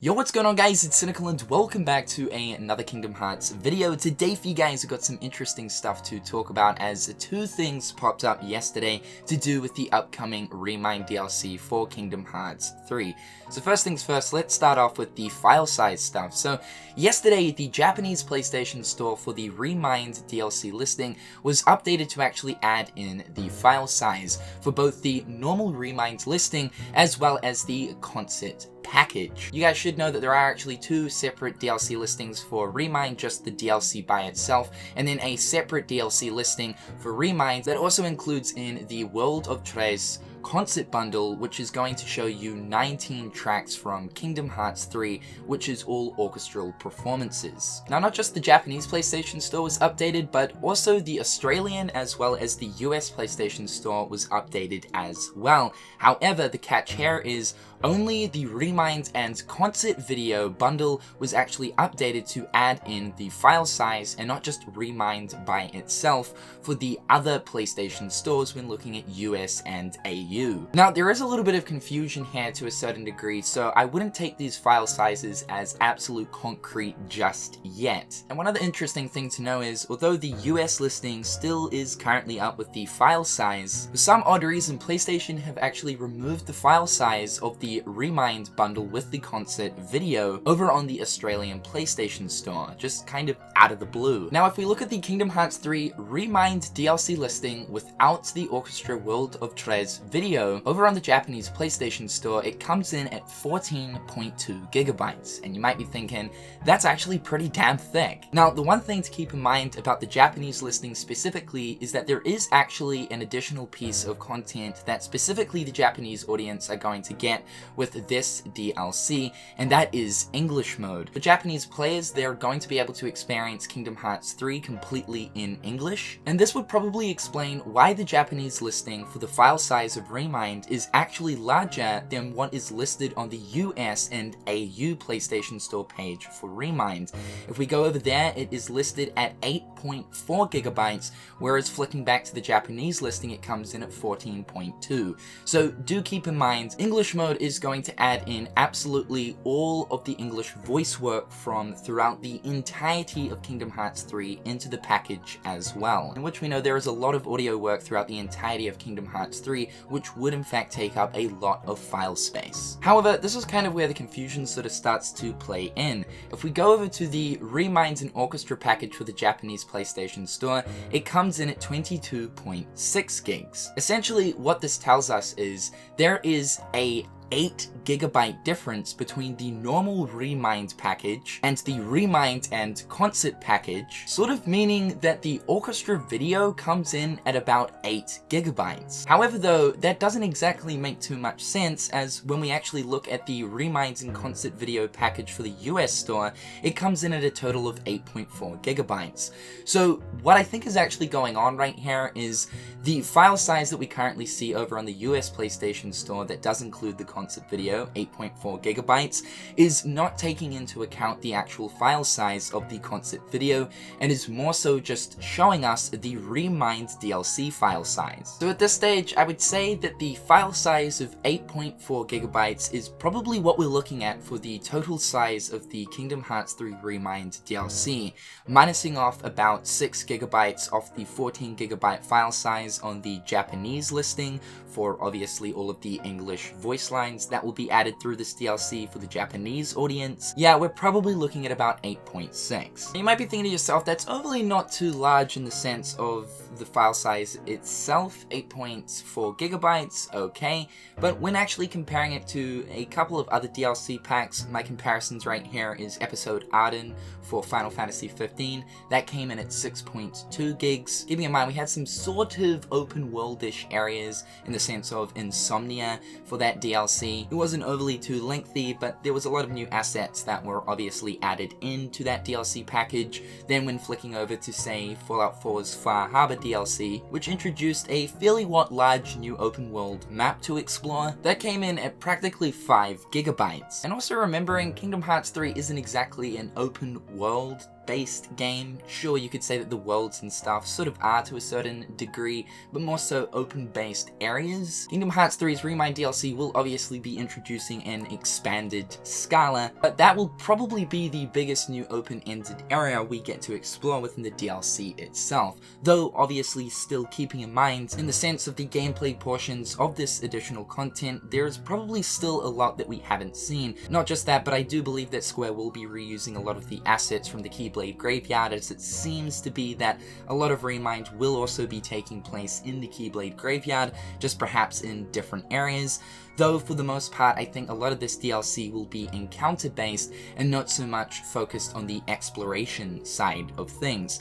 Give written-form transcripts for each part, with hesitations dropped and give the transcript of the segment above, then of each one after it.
Yo, what's going on guys, it's Cynical and welcome back to another Kingdom Hearts video. Today for you guys, we've got some interesting stuff to talk about as two things popped up yesterday to do with the upcoming Remind DLC for Kingdom Hearts 3. So first things first, let's start off with the file size stuff. So yesterday, the Japanese PlayStation Store for the Remind DLC listing was updated to actually add in the file size for both the normal Remind listing as well as the concert package. You guys should know that there are actually two separate DLC listings for Remind, just the DLC by itself, and then a separate DLC listing for Remind that also includes in the World of Tres concert bundle, which is going to show you 19 tracks from Kingdom Hearts 3, which is all orchestral performances. Now, not just the Japanese PlayStation Store was updated, but also the Australian as well as the US PlayStation Store was updated as well. However, the catch here is only the Remind and concert video bundle was actually updated to add in the file size and not just Remind by itself for the other PlayStation stores when looking at US and AU. Now, there is a little bit of confusion here to a certain degree, so I wouldn't take these file sizes as absolute concrete just yet. And one other interesting thing to know is, although the US listing still is currently up with the file size, for some odd reason PlayStation have actually removed the file size of the Remind bundle with the concert video over on the Australian PlayStation Store, just kind of out of the blue. Now, if we look at the Kingdom Hearts 3 Remind DLC listing without the Orchestra World of Tres video, over on the Japanese PlayStation Store, it comes in at 14.2 gigabytes, and you might be thinking, that's actually pretty damn thick. Now, the one thing to keep in mind about the Japanese listing specifically is that there is actually an additional piece of content that specifically the Japanese audience are going to get with this DLC, and that is English mode. For Japanese players, they're going to be able to experience Kingdom Hearts 3 completely in English, and this would probably explain why the Japanese listing for the file size of Remind is actually larger than what is listed on the US and AU PlayStation Store page for Remind. If we go over there, it is listed at 8.4 gigabytes, whereas flicking back to the Japanese listing, it comes in at 14.2. So do keep in mind, English mode is going to add in absolutely all of the English voice work from throughout the entirety of Kingdom Hearts 3 into the package as well, in which we know there is a lot of audio work throughout the entirety of Kingdom Hearts 3, which would in fact take up a lot of file space. However, this is kind of where the confusion sort of starts to play in. If we go over to the Remind and Orchestra package for the Japanese PlayStation Store, it comes in at 22.6 gigs. Essentially, what this tells us is there is a 8 gigabyte difference between the normal Remind package and the Remind and concert package, sort of meaning that the orchestra video comes in at about 8 gigabytes. However though, that doesn't exactly make too much sense, as when we actually look at the Remind and concert video package for the US store, it comes in at a total of 8.4 gigabytes. So what I think is actually going on right here is the file size that we currently see over on the US PlayStation Store that does include the concert video, 8.4 gigabytes, is not taking into account the actual file size of the concert video and is more so just showing us the Remind DLC file size. So at this stage, I would say that the file size of 8.4 gigabytes is probably what we're looking at for the total size of the Kingdom Hearts 3 Remind DLC, minusing off about 6 gigabytes off the 14 gigabyte file size on the Japanese listing for obviously all of the English voice lines that will be added through this DLC for the Japanese audience. Yeah, we're probably looking at about 8.6. You might be thinking to yourself, that's overly not too large in the sense of the file size itself, 8.4 gigabytes, okay, but when actually comparing it to a couple of other DLC packs, my comparisons right here is Episode Arden for Final Fantasy 15, that came in at 6.2 gigs. Keeping in mind, we had some sort of open world-ish areas in the sense of Insomnia for that DLC. It wasn't overly too lengthy, but there was a lot of new assets that were obviously added into that DLC package. Then when flicking over to, say, Fallout 4's Far Harbor DLC, which introduced a fairly large new open world map to explore, that came in at practically 5 gigabytes. And also remembering, Kingdom Hearts 3 isn't exactly an open world based game. Sure, you could say that the worlds and stuff sort of are to a certain degree, but more so open-based areas. Kingdom Hearts 3's Remind DLC will obviously be introducing an expanded Scala, but that will probably be the biggest new open-ended area we get to explore within the DLC itself, though obviously still keeping in mind, in the sense of the gameplay portions of this additional content, there is probably still a lot that we haven't seen. Not just that, but I do believe that Square will be reusing a lot of the assets from the Keyblade Graveyard, as it seems to be that a lot of Remind will also be taking place in the Keyblade Graveyard, just perhaps in different areas. Though for the most part, I think a lot of this DLC will be encounter based and not so much focused on the exploration side of things.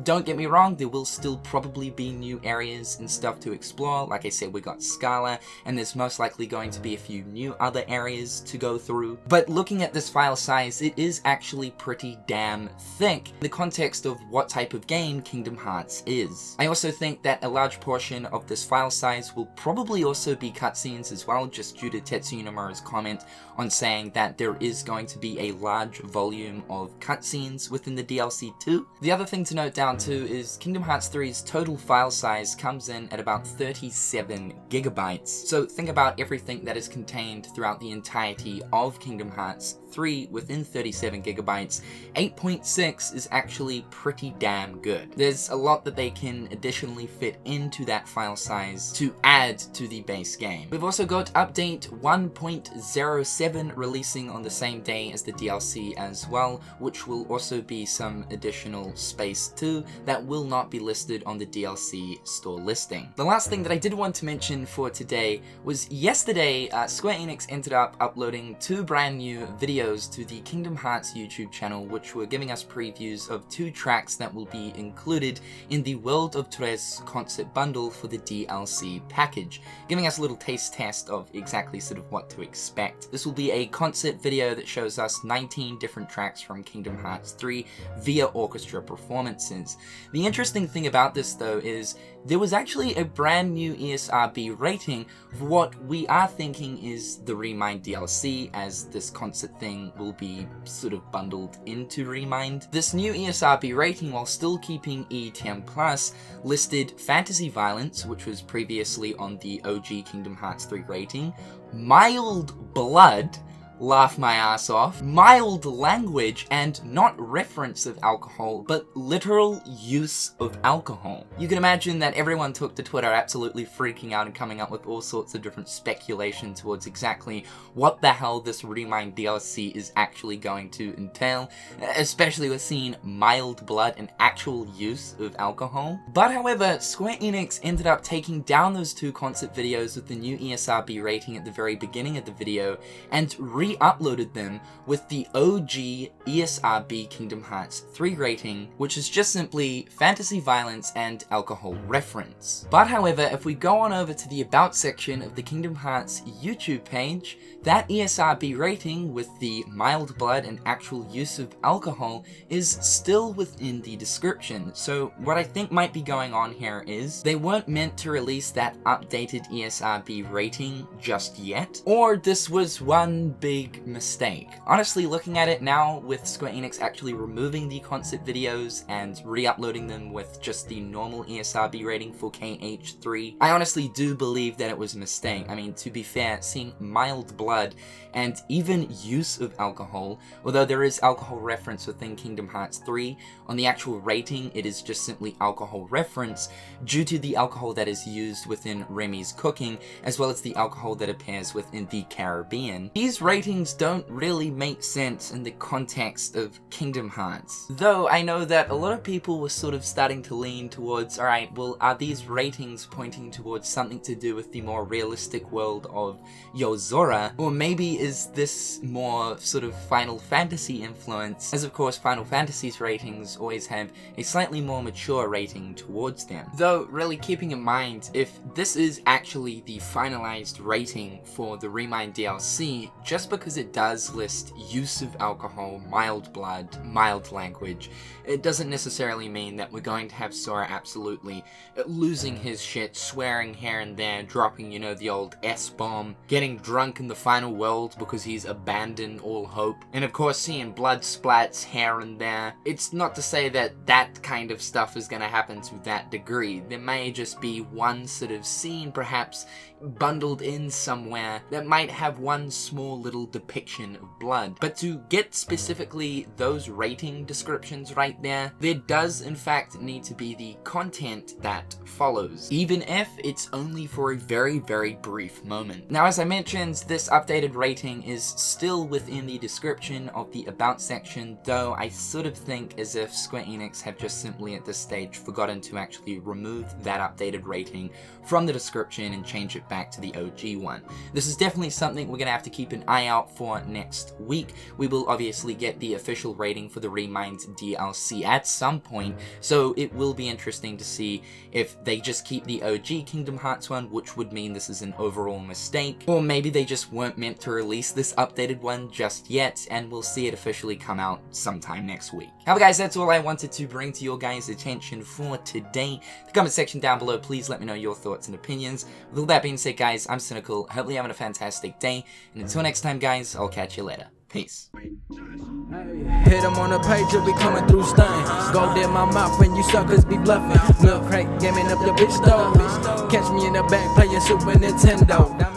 Don't get me wrong, there will still probably be new areas and stuff to explore. Like I said, we got Scala, and there's most likely going to be a few new other areas to go through. But looking at this file size, it is actually pretty damn thick in the context of what type of game Kingdom Hearts is. I also think that a large portion of this file size will probably also be cutscenes as well, just due to Tetsuya Nomura's comment on saying that there is going to be a large volume of cutscenes within the DLC too. The other thing to note down too is Kingdom Hearts 3's total file size comes in at about 37 gigabytes. So think about everything that is contained throughout the entirety of Kingdom Hearts 3 within 37 gigabytes. 8.6 is actually pretty damn good. There's a lot that they can additionally fit into that file size to add to the base game. We've also got update 1.07 releasing on the same day as the DLC as well, which will also be some additional space too that will not be listed on the DLC store listing. The last thing that I did want to mention for today was yesterday Square Enix ended up uploading 2 brand new videos to the Kingdom Hearts YouTube channel, which were giving us previews of 2 tracks that will be included in the World of Tres concert bundle for the DLC package, giving us a little taste test of exactly sort of what to expect. This will be a concert video that shows us 19 different tracks from Kingdom Hearts 3 via orchestra performances. The interesting thing about this though is there was actually a brand new ESRB rating for what we are thinking is the Remind DLC, as this concert thing will be sort of bundled into Remind. This new ESRB rating, while still keeping E10+, listed fantasy violence, which was previously on the OG Kingdom Hearts 3 rating, mild blood, laugh my ass off, mild language, and not reference of alcohol, but literal use of alcohol. You can imagine that everyone took to Twitter absolutely freaking out and coming up with all sorts of different speculation towards exactly what the hell this Remind DLC is actually going to entail, especially with seeing mild blood and actual use of alcohol. But however, Square Enix ended up taking down those 2 concert videos with the new ESRB rating at the very beginning of the video and re-uploaded them with the OG ESRB Kingdom Hearts 3 rating, which is just simply fantasy violence and alcohol reference. But however, if we go on over to the About section of the Kingdom Hearts YouTube page, that ESRB rating with the mild blood and actual use of alcohol is still within the description. So what I think might be going on here is they weren't meant to release that updated ESRB rating just yet, or this was one big mistake. Honestly, looking at it now, with Square Enix actually removing the concert videos and re-uploading them with just the normal ESRB rating for KH3, I honestly do believe that it was a mistake. I mean, to be fair, seeing mild blood and even use of alcohol, although there is alcohol reference within Kingdom Hearts 3, on the actual rating it is just simply alcohol reference due to the alcohol that is used within Remy's cooking, as well as the alcohol that appears within the Caribbean. These ratings don't really make sense in the context of Kingdom Hearts. Though I know that a lot of people were sort of starting to lean towards, alright, well, are these ratings pointing towards something to do with the more realistic world of Yozora? Or maybe is this more sort of Final Fantasy influence, as of course Final Fantasy's ratings always have a slightly more mature rating towards them. Though really keeping in mind, if this is actually the finalized rating for the Remind DLC, just because because it does list use of alcohol, mild blood, mild language, it doesn't necessarily mean that we're going to have Sora absolutely losing his shit, swearing here and there, dropping, you know, the old S-bomb, getting drunk in the final world because he's abandoned all hope, and of course seeing blood splats here and there. It's not to say that that kind of stuff is going to happen to that degree. There may just be one sort of scene perhaps bundled in somewhere that might have one small little depiction of blood. But to get specifically those rating descriptions right there does in fact need to be the content that follows, even if it's only for a very, very brief moment. Now, as I mentioned, this updated rating is still within the description of the About section, though I sort of think as if Square Enix have just simply at this stage forgotten to actually remove that updated rating from the description and change it back to the OG one. This is definitely something we're going to have to keep an eye out for next week. We will obviously get the official rating for the Remind DLC at some point, so it will be interesting to see if they just keep the OG Kingdom Hearts one, which would mean this is an overall mistake, or maybe they just weren't meant to release this updated one just yet, and we'll see it officially come out sometime next week. However guys, that's all I wanted to bring to your guys' attention for today. The comment section down below, please let me know your thoughts and opinions. With all that being said guys, I'm Cynical, hopefully you're having a fantastic day, and until next time guys, I'll catch you later. Peace. Hit them on the page, you'll be coming through stunning. Gold in my mouth when you suckers be bluffing. Milk crate, gaming up your bitch though. Catch me in the back playing Super Nintendo.